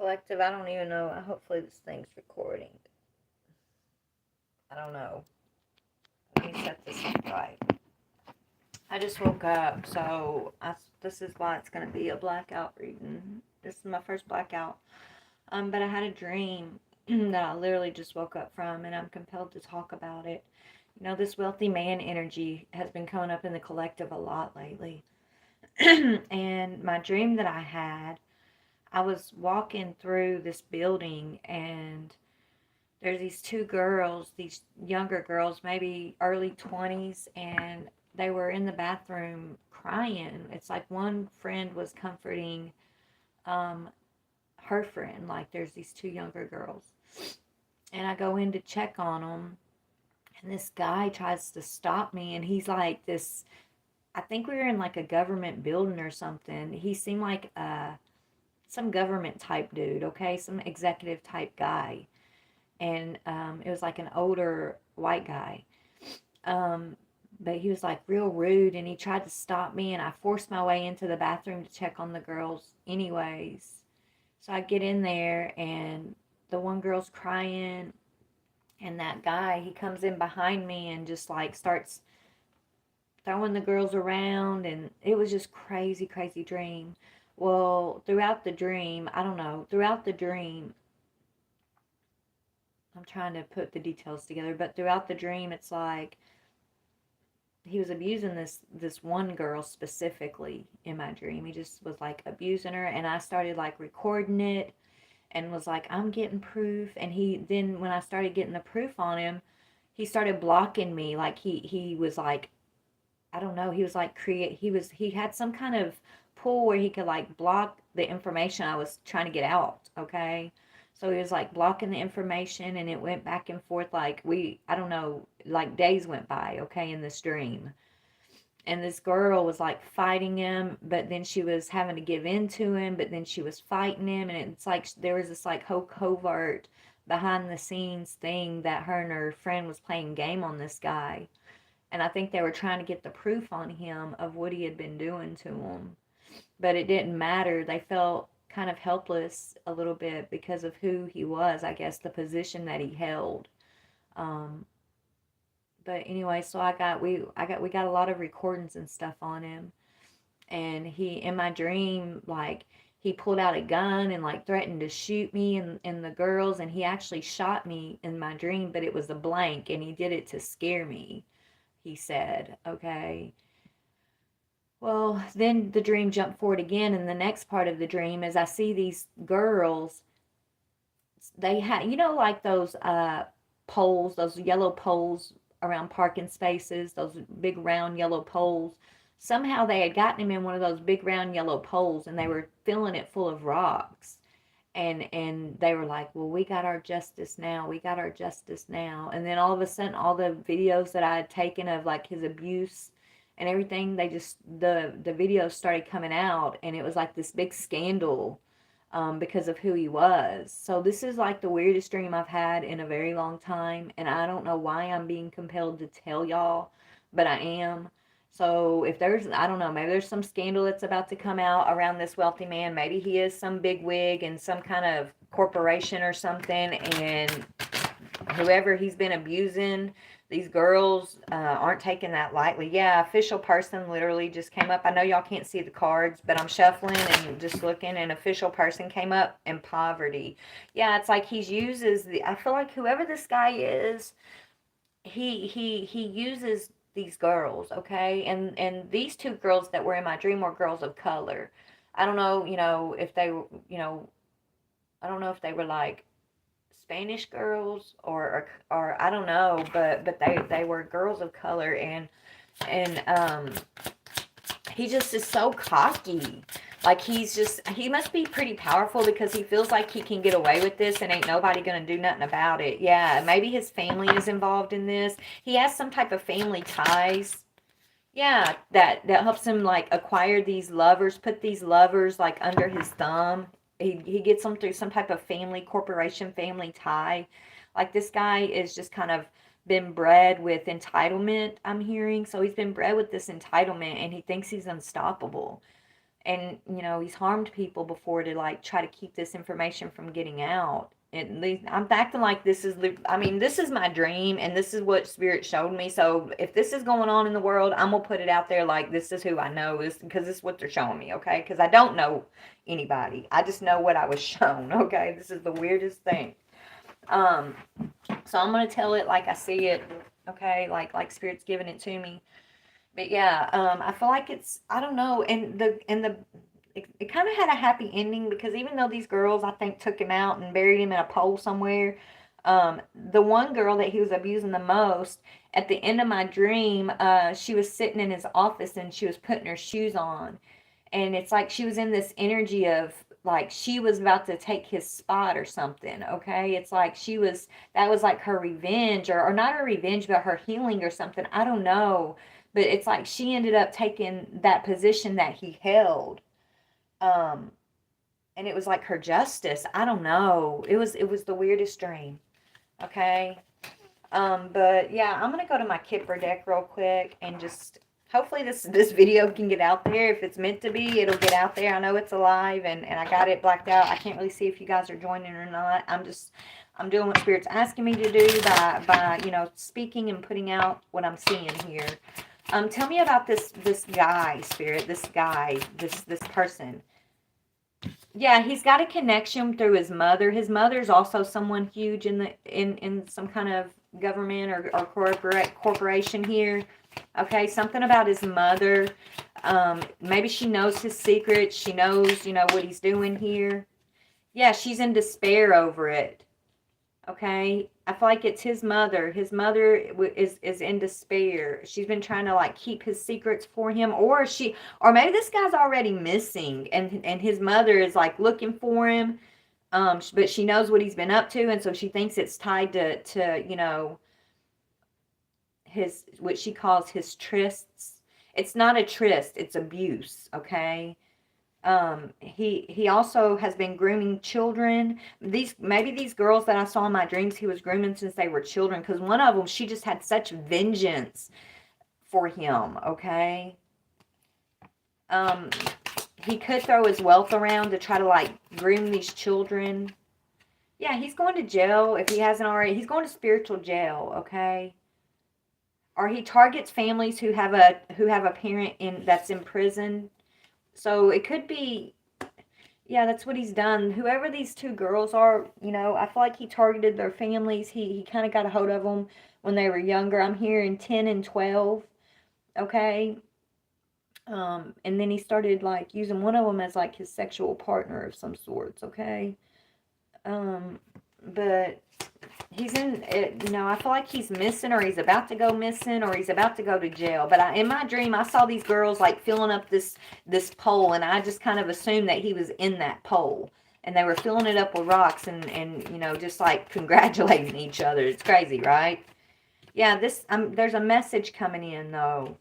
collective. I don't even know. Hopefully this thing's recording. I don't know. Let me set this up right. I just woke up, so this is why it's going to be a blackout reading. This is my first blackout. But I had a dream that I literally just woke up from, and I'm compelled to talk about it. You know, this wealthy man energy has been coming up in the collective a lot lately. And my dream that I had, I was walking through this building, and there's these two girls, these younger girls, maybe early 20s, and they were in the bathroom crying. It's like one friend was comforting um, her friend. Like, there's these two younger girls. And I go in to check on them, and this guy tries to stop me, and he's like this. I think we were in like a government building or something. He seemed like some government type dude, okay? Some executive type guy. And it was like an older white guy. But he was like real rude, and he tried to stop me, and I forced my way into the bathroom to check on the girls anyways. So I get in there, and the one girl's crying, and that guy, he comes in behind me and just like starts throwing the girls around, and it was just crazy, crazy dream. Well, throughout the dream, I don't know, throughout the dream, I'm trying to put the details together, but throughout the dream, it's like he was abusing this one girl specifically in my dream. He just was like abusing her, and I started like recording it and was like, I'm getting proof. And he then, when I started getting the proof on him, he started blocking me. Like he was like, I don't know, he was like he had some kind of pull where he could like block the information I was trying to get out, okay? So he was like blocking the information, and it went back and forth like I don't know, like days went by, okay, in this dream. And this girl was like fighting him, but then she was having to give in to him, but then she was fighting him, and it's like there was this like whole covert behind the scenes thing that her and her friend was playing game on this guy. And I think they were trying to get the proof on him of what he had been doing to them. But it didn't matter. They felt kind of helpless a little bit because of who he was, I guess, the position that he held. Um, but anyway, so we got a lot of recordings and stuff on him. And he, in my dream, like, he pulled out a gun and like threatened to shoot me and the girls, and he actually shot me in my dream, but it was a blank, and he did it to scare me, he said, okay. Well, then the dream jumped forward again, and the next part of the dream is I see these girls. They had, you know, like those poles, those yellow poles around parking spaces, those big round yellow poles. Somehow they had gotten him in one of those big round yellow poles, and they were filling it full of rocks. And they were like, well, we got our justice now, we got our justice now. And then all of a sudden, all the videos that I had taken of like his abuse and everything, the videos started coming out, and it was like this big scandal, because of who he was. So this is like the weirdest dream I've had in a very long time, and I don't know why I'm being compelled to tell y'all, but I am. So if there's, I don't know, maybe there's some scandal that's about to come out around this wealthy man. Maybe he is some big wig in some kind of corporation or something, and whoever he's been abusing, these girls aren't taking that lightly. Yeah, official person literally just came up. I know y'all can't see the cards, but I'm shuffling and just looking, and official person came up, and poverty. Yeah, it's like I feel like whoever this guy is, he uses these girls, okay? And these two girls that were in my dream were girls of color. I don't know, if they, I don't know if they were like Spanish girls or I don't know, but they were girls of color, and he just is so cocky. Like he must be pretty powerful because he feels like he can get away with this and ain't nobody gonna do nothing about it. Yeah, maybe his family is involved in this. He has some type of family ties. Yeah, that helps him like acquire these lovers, put these lovers like under his thumb. He gets them through some type of family corporation, family tie. Like this guy is just kind of been bred with entitlement, I'm hearing. So he's been bred with this entitlement, and he thinks he's unstoppable. And, you know, he's harmed people before to, like, try to keep this information from getting out. And I'm acting like this is I mean, this is my dream, and this is what Spirit showed me. So if this is going on in the world, I'm gonna put it out there like this is who I know, is because this is what they're showing me, okay? Because I don't know anybody. I just know what I was shown, okay? This is the weirdest thing. Um, so I'm gonna tell it like I see it, okay? Like Spirit's giving it to me. But yeah, I feel like it's, I don't know, and the it kind of had a happy ending, because even though these girls, I think, took him out and buried him in a pole somewhere, the one girl that he was abusing the most, at the end of my dream, she was sitting in his office and she was putting her shoes on, and it's like she was in this energy of, like, she was about to take his spot or something, okay? It's like that was like her revenge, or not her revenge, but her healing or something. I don't know. But it's like she ended up taking that position that he held. Um, and it was like her justice. I don't know. It was the weirdest dream. Okay. But yeah, I'm gonna go to my Kipper deck real quick and just hopefully this video can get out there. If it's meant to be, it'll get out there. I know it's alive, and I got it blacked out. I can't really see if you guys are joining or not. I'm doing what Spirit's asking me to do by speaking and putting out what I'm seeing here. Tell me about this guy, Spirit. This guy, this person. Yeah, he's got a connection through his mother. His mother's also someone huge in some kind of government or corporation here. Okay, something about his mother. Maybe she knows his secrets. She knows, what he's doing here. Yeah, she's in despair over it. Okay, I feel like it's his mother. His mother is in despair. She's been trying to, like, keep his secrets for him, or maybe this guy's already missing, and his mother is, like, looking for him. But she knows what he's been up to, and so she thinks it's tied to his, what she calls his trysts. It's not a tryst, it's abuse. Okay. He also has been grooming children. Maybe these girls that I saw in my dreams, he was grooming since they were children, because one of them, she just had such vengeance for him. Okay. He could throw his wealth around to try to, like, groom these children. Yeah, he's going to jail if he hasn't already. He's going to spiritual jail. Okay. Or he targets families who have a parent that's in prison. So it could be, yeah, that's what he's done. Whoever these two girls are, I feel like he targeted their families. He kind of got a hold of them when they were younger. I'm hearing 10 and 12, okay? And then he started, like, using one of them as, like, his sexual partner of some sorts, okay? But he's in it, I feel like he's missing, or he's about to go missing, or he's about to go to jail. But in my dream, I saw these girls, like, filling up this pole, and I just kind of assumed that he was in that pole, and they were filling it up with rocks, and just, like, congratulating each other. It's crazy, right? Yeah, there's a message coming in, though.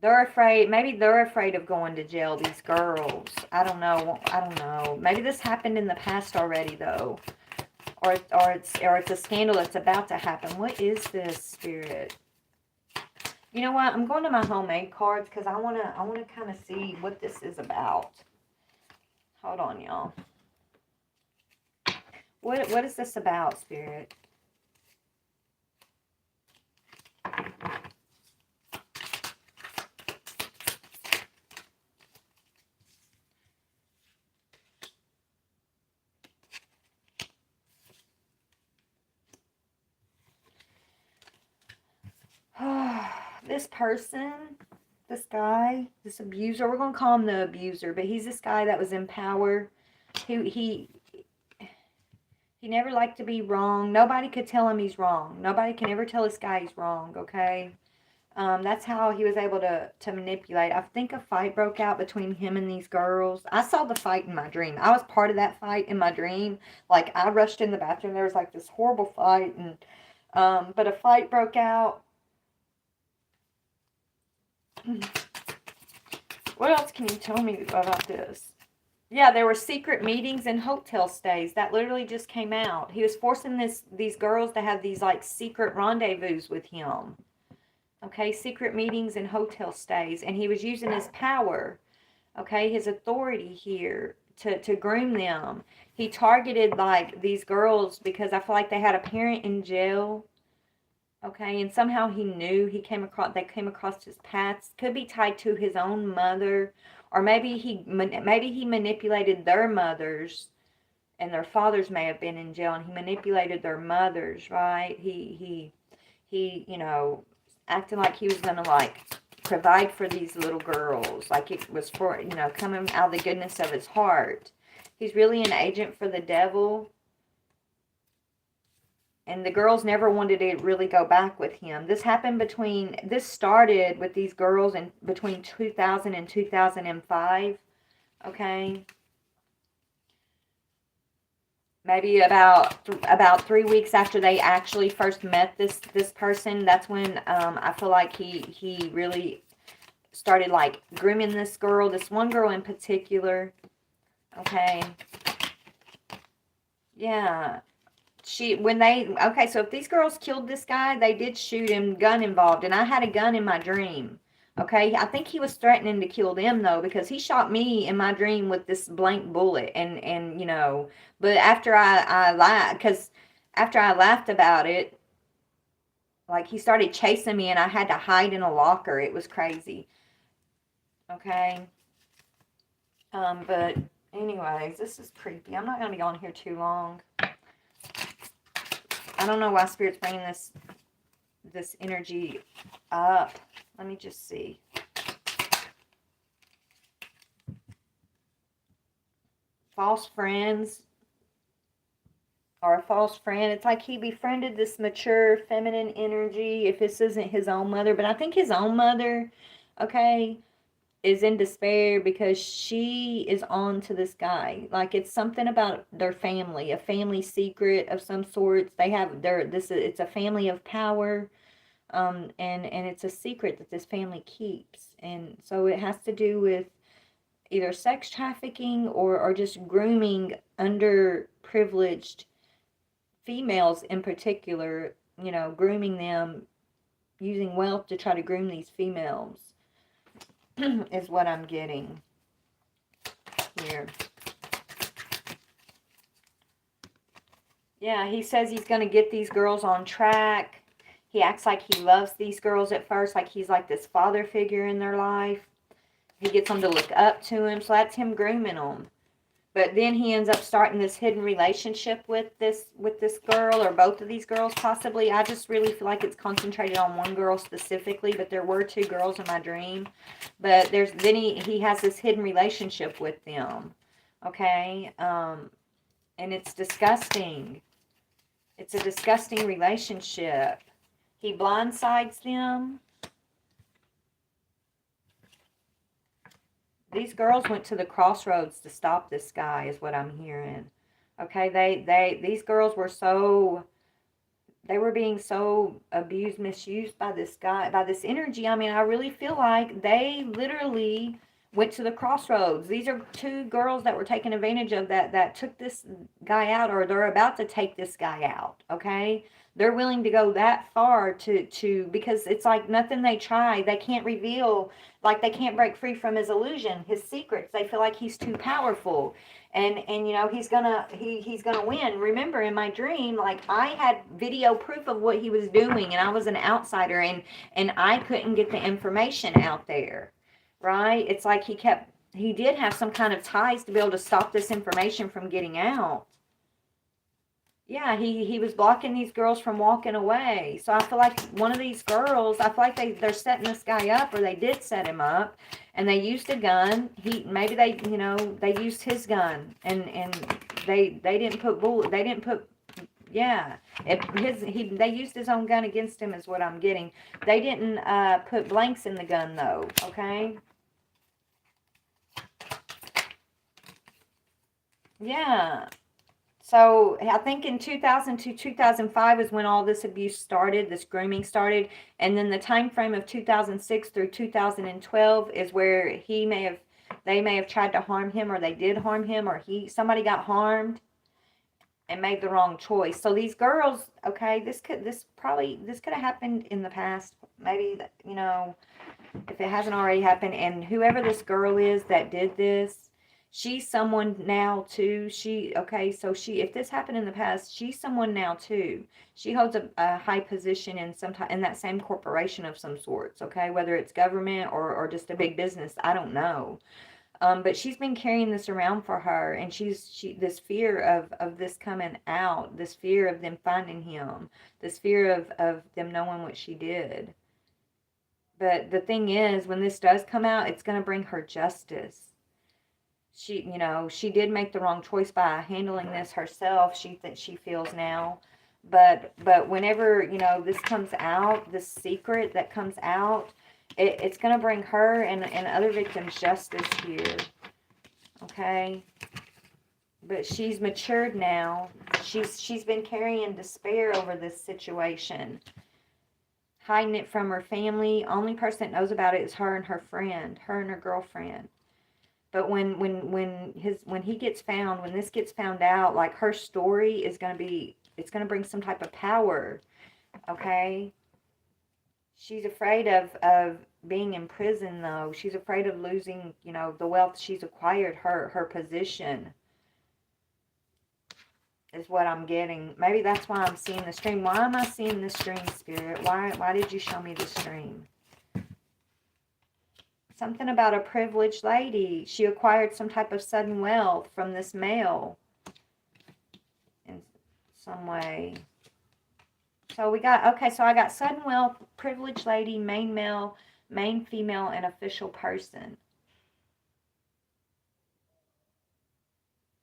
They're afraid. Maybe they're afraid of going to jail, these girls. I don't know. Maybe this happened in the past already, though. Or it's a scandal that's about to happen. What is this, Spirit? You know what? I'm going to my homemade cards because I wanna kind of see what this is about. Hold on, y'all. What is this about, Spirit? This person, this guy, this abuser, we're going to call him the abuser, but he's this guy that was in power. He never liked to be wrong. Nobody could tell him he's wrong. Nobody can ever tell this guy he's wrong, okay? That's how he was able to manipulate. I think a fight broke out between him and these girls. I saw the fight in my dream. I was part of that fight in my dream. Like, I rushed in the bathroom. There was, like, this horrible fight, and but a fight broke out. What else can you tell me about this? Yeah, there were secret meetings and hotel stays. That literally just came out. He was forcing these girls to have these, like, secret rendezvous with him. Okay, secret meetings and hotel stays. And he was using his power. Okay, his authority here to groom them. He targeted like these girls because I feel like they had a parent in jail. Okay, and somehow he knew they came across his paths. Could be tied to his own mother, or maybe he manipulated their mothers, and their fathers may have been in jail, and he manipulated their mothers, right? He acting like he was gonna like provide for these little girls, like it was for coming out of the goodness of his heart. He's really an agent for the devil, and the girls never wanted to really go back with him. This started with these girls in between 2000 and 2005. Okay, maybe about 3 weeks after they actually first met this person. That's when I feel like he really started like grooming this one girl in particular. Okay, yeah. So if these girls killed this guy, they did shoot him, gun involved, and I had a gun in my dream. Okay, I think he was threatening to kill them though, because he shot me in my dream with this blank bullet, and but after I lied, because after I laughed about it, like he started chasing me, and I had to hide in a locker. It was crazy. Okay, but anyways, this is creepy. I'm not gonna be on here too long. I don't know why Spirit's bringing this energy up. Let me just see. False friends or a false friend. It's like he befriended this mature feminine energy if this isn't his own mother. But I think his own mother, okay, is in despair because she is on to this guy. Like it's something about their family, a family secret of some sorts. It's a family of power. And it's a secret that this family keeps, and so it has to do with either sex trafficking or just grooming underprivileged females in particular, grooming them, using wealth to try to groom these females is what I'm getting here. Yeah, he says he's going to get these girls on track. He acts like he loves these girls at first, like he's like this father figure in their life. He gets them to look up to him, so that's him grooming them. But then he ends up starting this hidden relationship with this girl, or both of these girls possibly. I just really feel like it's concentrated on one girl specifically, but there were two girls in my dream. But he has this hidden relationship with them. Okay? And it's disgusting. It's a disgusting relationship. He blindsides them. These girls went to the crossroads to stop this guy, is what I'm hearing. Okay, these girls they were being so abused, misused by this guy, by this energy. I mean, I really feel like they literally went to the crossroads. These are two girls that were taken advantage of, that took this guy out, or they're about to take this guy out. Okay, they're willing to go that far to because it's like nothing they try, they can't reveal, like they can't break free from his illusion, his secrets. They feel like he's too powerful, and he's gonna win. Remember, in my dream, like I had video proof of what he was doing, and I was an outsider, and I couldn't get the information out there, right? It's like he did have some kind of ties to be able to stop this information from getting out. Yeah, he was blocking these girls from walking away. So I feel like one of these girls, I feel like they're setting this guy up, or they did set him up, and they used a gun. Maybe they used his gun, and they didn't put yeah. They used his own gun against him, is what I'm getting. They didn't put blanks in the gun though. Okay. Yeah. So I think in 2000 to 2005 is when all this abuse started, this grooming started, and then the time frame of 2006 through 2012 is where they may have tried to harm him, or they did harm him, or somebody got harmed and made the wrong choice. So these girls, okay, this could have happened in the past, maybe, if it hasn't already happened. And whoever this girl is that did this, she's someone now too. Okay, so if this happened in the past, she's someone now too. She holds a high position in in that same corporation of some sorts, okay, whether it's government or just a big business, I don't know. But she's been carrying this around for her, and this fear of this coming out, this fear of them finding him, this fear of them knowing what she did. But the thing is, when this does come out, it's going to bring her justice. She did make the wrong choice by handling this herself. She feels now, but whenever this comes out, this secret that comes out, it's going to bring her and other victims justice here. Okay, but she's matured now. She's been carrying despair over this situation, hiding it from her family. Only person that knows about it is her and her friend, her and her girlfriend. But when he gets found, when this gets found out, like, her story is going to be, it's going to bring some type of power. Okay? She's afraid of being in prison, though. She's afraid of losing, the wealth she's acquired, her position. Is what I'm getting. Maybe that's why I'm seeing this dream. Why am I seeing this dream, Spirit? Why did you show me this dream? Something about a privileged lady. She acquired some type of sudden wealth from this male in some way. So I got sudden wealth, privileged lady, main male, main female, and official person.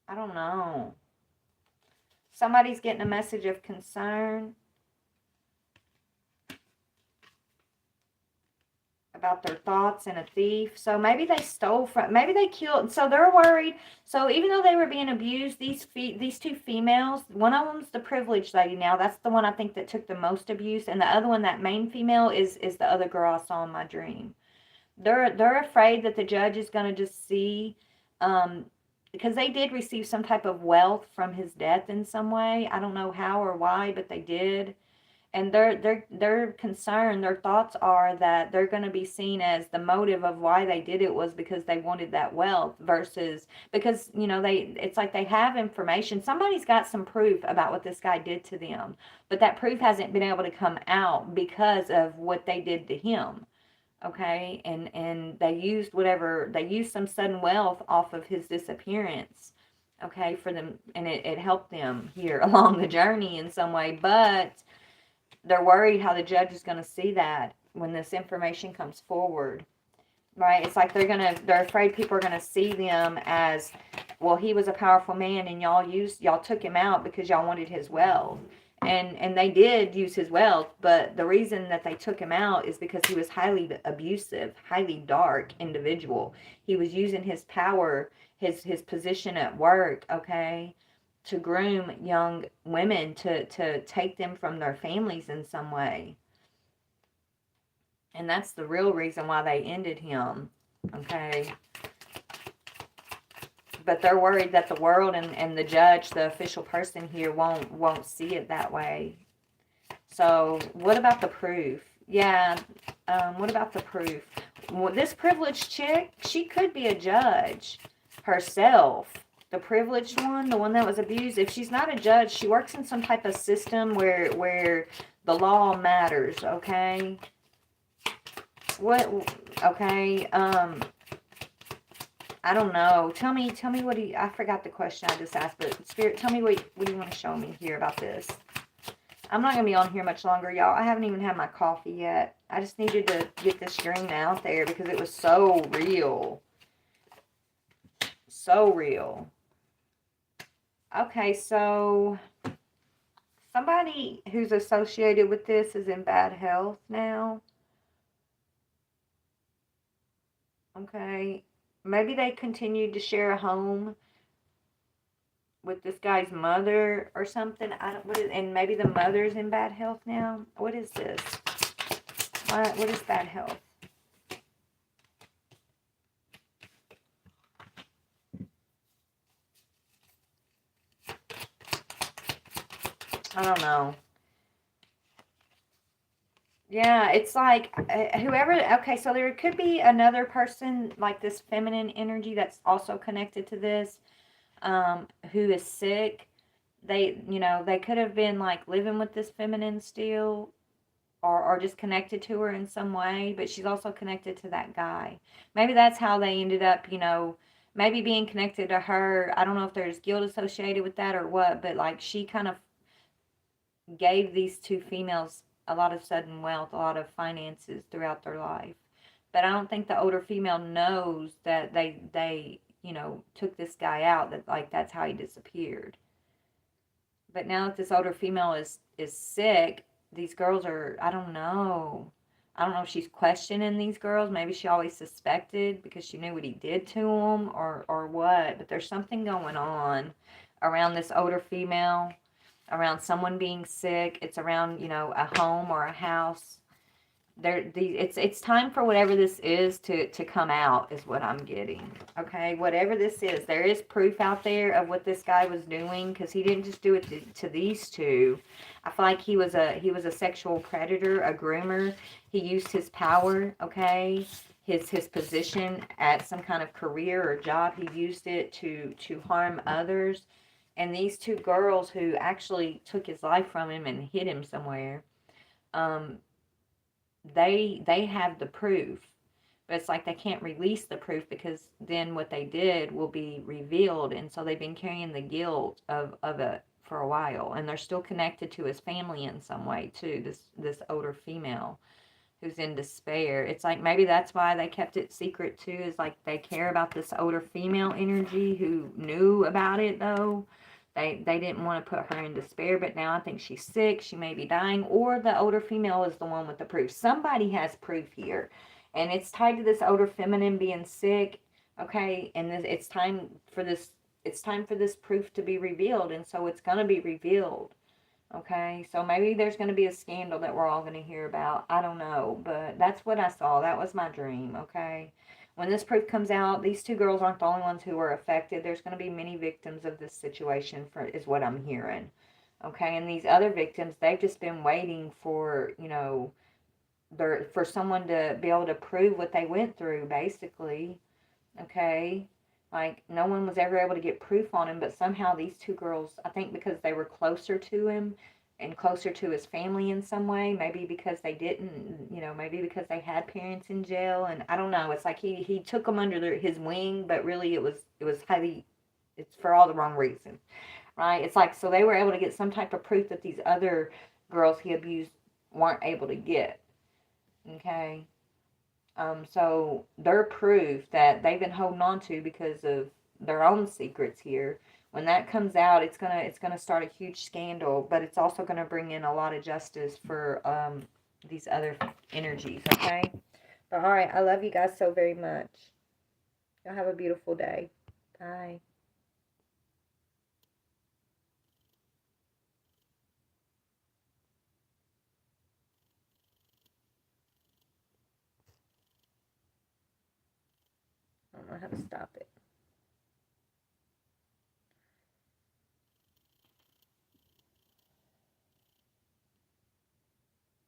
I don't know. Somebody's getting a message of concern about their thoughts, and a thief. So maybe they maybe they killed, so they're worried. So even though they were being abused, these two females, one of them's the privileged lady now. That's the one I think that took the most abuse. And the other one, that main female, is the other girl I saw in my dream. They're afraid that the judge is going to just see, because they did receive some type of wealth from his death in some way. I don't know how or why, but they did. And they're concerned, their thoughts are that they're going to be seen as the motive of why they did it was because they wanted that wealth, versus because, it's like they have information. Somebody's got some proof about what this guy did to them, but that proof hasn't been able to come out because of what they did to him. Okay, and they used some sudden wealth off of his disappearance, okay, for them, and it helped them here along the journey in some way. But they're worried how the judge is going to see that when this information comes forward, right? It's like they're afraid people are going to see them as, well, he was a powerful man, and y'all took him out because y'all wanted his wealth. And they did use his wealth, but the reason that they took him out is because he was highly abusive, highly dark individual. He was using his power, his position at work, okay, to groom young women, to take them from their families in some way. And that's the real reason why they ended him, okay? But they're worried that the world and the judge, the official person here, won't see it that way. So what about the proof? Yeah, what about the proof? Well, this privileged chick, she could be a judge herself. The privileged one, the one that was abused, if she's not a judge, she works in some type of system where the law matters, okay? Okay, I don't know. Tell me what I forgot the question I just asked, but Spirit, tell me what do you want to show me here about this? I'm not going to be on here much longer, y'all. I haven't even had my coffee yet. I just needed to get this dream out there because it was so real. So real. Okay, so somebody who's associated with this is in bad health now. Okay. Maybe they continued to share a home with this guy's mother or something. And maybe the mother's in bad health now. What is this? What is bad health? I don't know. Yeah, it's like whoever. Okay, so there could be another person like this feminine energy that's also connected to this, who is sick. They could have been like living with this feminine still, or just connected to her in some way, but she's also connected to that guy. Maybe that's how they ended up, maybe being connected to her. I don't know if there's guilt associated with that or what, but like she kind of gave these two females a lot of sudden wealth, a lot of finances throughout their life. But I don't think the older female knows that they took this guy out, that like that's how he disappeared. But now that this older female is sick, these girls are, I don't know. I don't know if she's questioning these girls. Maybe she always suspected because she knew what he did to them, or what. But there's something going on around this older female, around someone being sick. It's around, a home or a house. It's time for whatever this is to come out, is what I'm getting. Okay, whatever this is, there is proof out there of what this guy was doing, because he didn't just do it to these two. I feel like he was a sexual predator, a groomer. He used his power, okay, his position at some kind of career or job. He used it to harm others. And these two girls who actually took his life from him and hid him somewhere, um, they have the proof, but it's like they can't release the proof, because then what they did will be revealed, and so they've been carrying the guilt of it for a while, and they're still connected to his family in some way too, this older female who's in despair. It's like maybe that's why they kept it secret too, is like they care about this older female energy who knew about it though. They didn't want to put her in despair, but now I think she's sick. She may be dying, or the older female is the one with the proof. Somebody has proof here, and it's tied to this older feminine being sick. Okay, and it's time for this. It's time for this proof to be revealed, and so it's gonna be revealed. Okay, so maybe there's going to be a scandal that we're all going to hear about. I don't know, but that's what I saw. That was my dream, okay? When this proof comes out, these two girls aren't the only ones who were affected. There's going to be many victims of this situation, is what I'm hearing. Okay, and these other victims, they've just been waiting for, for someone to be able to prove what they went through, basically. Okay, like no one was ever able to get proof on him, but somehow these two girls, I think because they were closer to him and closer to his family in some way, maybe because they didn't, maybe because they had parents in jail, and I don't know. It's like he took them under his wing, but really it was highly, it's for all the wrong reasons, right? It's like, so they were able to get some type of proof that these other girls he abused weren't able to get. Okay, so their proof that they've been holding on to because of their own secrets here, when that comes out, it's gonna start a huge scandal, but it's also gonna bring in a lot of justice for these other energies. Okay, but all right, I love you guys so very much. Y'all have a beautiful day. Bye. I don't know how to stop it.